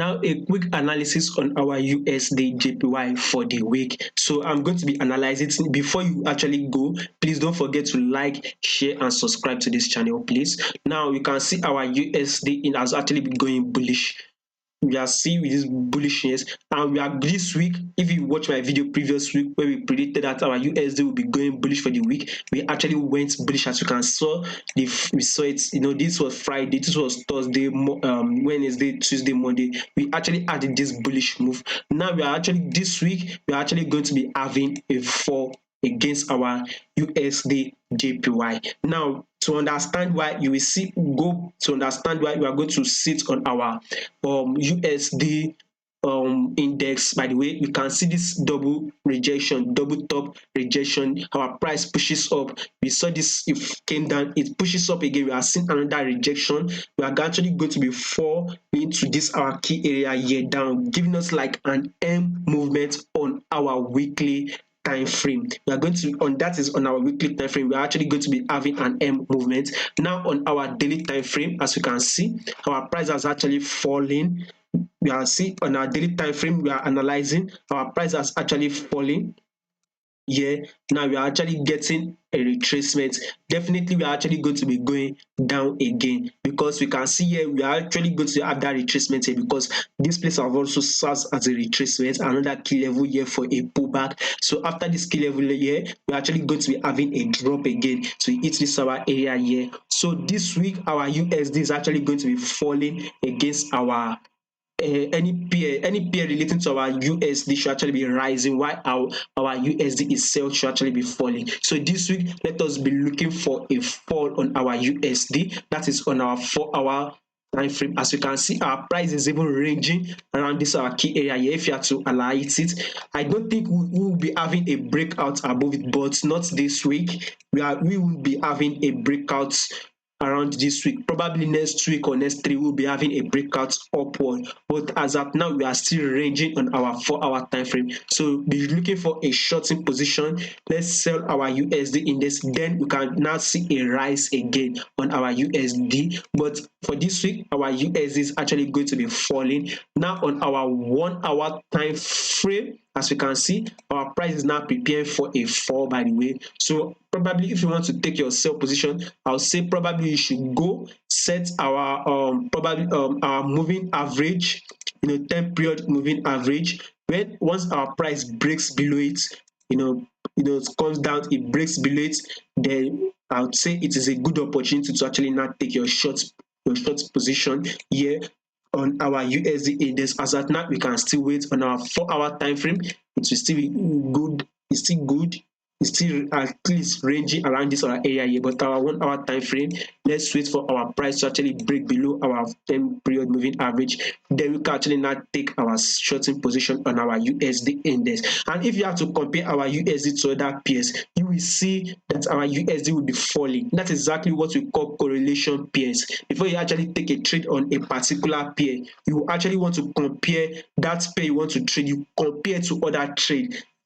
Now, a quick analysis on our USDJPY for the week. So I'm going to be analyzing it. Before you actually go, please don't forget to like, share, and subscribe to this channel, please. Now you can see our USD has actually been going bullish. We are seeing with this bullishness, and we are this week. If you watch my video previous week where we predicted that our USD will be going bullish for the week, we actually went bullish. As you can saw, we saw it. This was Friday, this was Thursday, Wednesday, Tuesday, Monday. We actually added this bullish move. Now we are actually this week we are actually going to be having a fall against our USD JPY. Now, to understand why, you will see go to understand why we are going to sit on our USD index. By the way, you can see this double rejection, double top rejection. Our price pushes up. We saw this, it came down, it pushes up again. We are seeing another rejection. We are actually going to be fall into this our key area here down, giving us like an M movement on our weekly time frame. We are going to that is on our weekly time frame. We are actually going to be having an M movement. Now on our daily time frame, as you can see, our price has actually fallen. We are seeing on our daily time frame, we are analyzing, our price has actually fallen here. Now we are actually getting a retracement. Definitely we are actually going to be going down again, because we can see here we are actually going to have that retracement here, because this place have also serves as a retracement, another key level here for a pullback. So after this key level here, we're actually going to be having a drop again to hit this our area here. So this week our USD is actually going to be falling against our any pair relating to our USD should actually be rising, while our USD itself should actually be falling. So this week, let us be looking for a fall on our USD. That is on our 4-hour time frame. As you can see, our price is even ranging around this our key area here. If you have to analyze it, I don't think we will be having a breakout above it, but not this week. We will be having a breakout around this week. Probably next week or next 3 we'll be having a breakout upward, but as of now we are still ranging on our 4-hour time frame. So be looking for a shorting position. Let's sell our USD index, then we can now see a rise again on our USD. But for this week, our USD is actually going to be falling. Now on our 1-hour time frame, as you can see, our price is now preparing for a fall, by the way. So probably if you want to take your sell position, I'll say probably you should go set our our moving average, 10 period moving average. When once our price breaks below it, it comes down, it breaks below it, then I would say it is a good opportunity to actually now take your short position here on our USD index. As at now, we can still wait on our 4-hour time frame. It will still be good. It's still good. It's still at least ranging around this area here. But our 1-hour time frame, let's wait for our price to actually break below our 10 period moving average. Then we can actually now take our shorting position on our USD index. And if you have to compare our USD to other pairs, you will see that our USD will be falling. That's exactly what we call correlation pairs. Before you actually take a trade on a particular pair, you will actually want to compare that pair you want to trade. You compare to other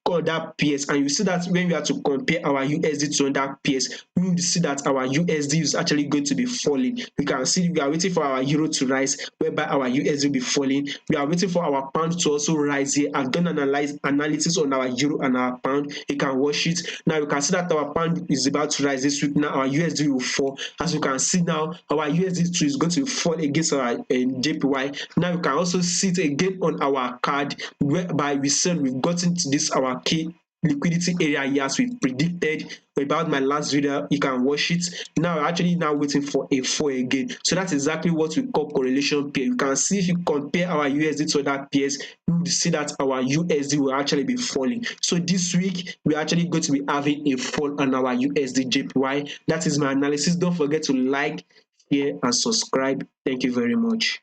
other pairs, and you see that when we are to compare our USD to other pairs, we will see that our USD is actually going to be falling. We can see we are waiting for our euro to rise, whereby our USD will be falling. We are waiting for our pound to also rise here. I've done analysis on our euro and our pound. You can watch it. Now you can see that our pound is about to rise this week. Now our USD will fall. As you can see now, our USD too is going to fall against our JPY. Now you can also see it again on our card, whereby we said we've gotten to this our key liquidity area here as we predicted about my last video. You can watch it. Now we're actually now waiting for a fall again. So that's exactly what we call correlation pair. You can see if you compare our USD to other pairs, you will see that our USD will actually be falling. So this week we're actually going to be having a fall on our USD JPY. That is my analysis. Don't forget to like, share, and subscribe. Thank you very much.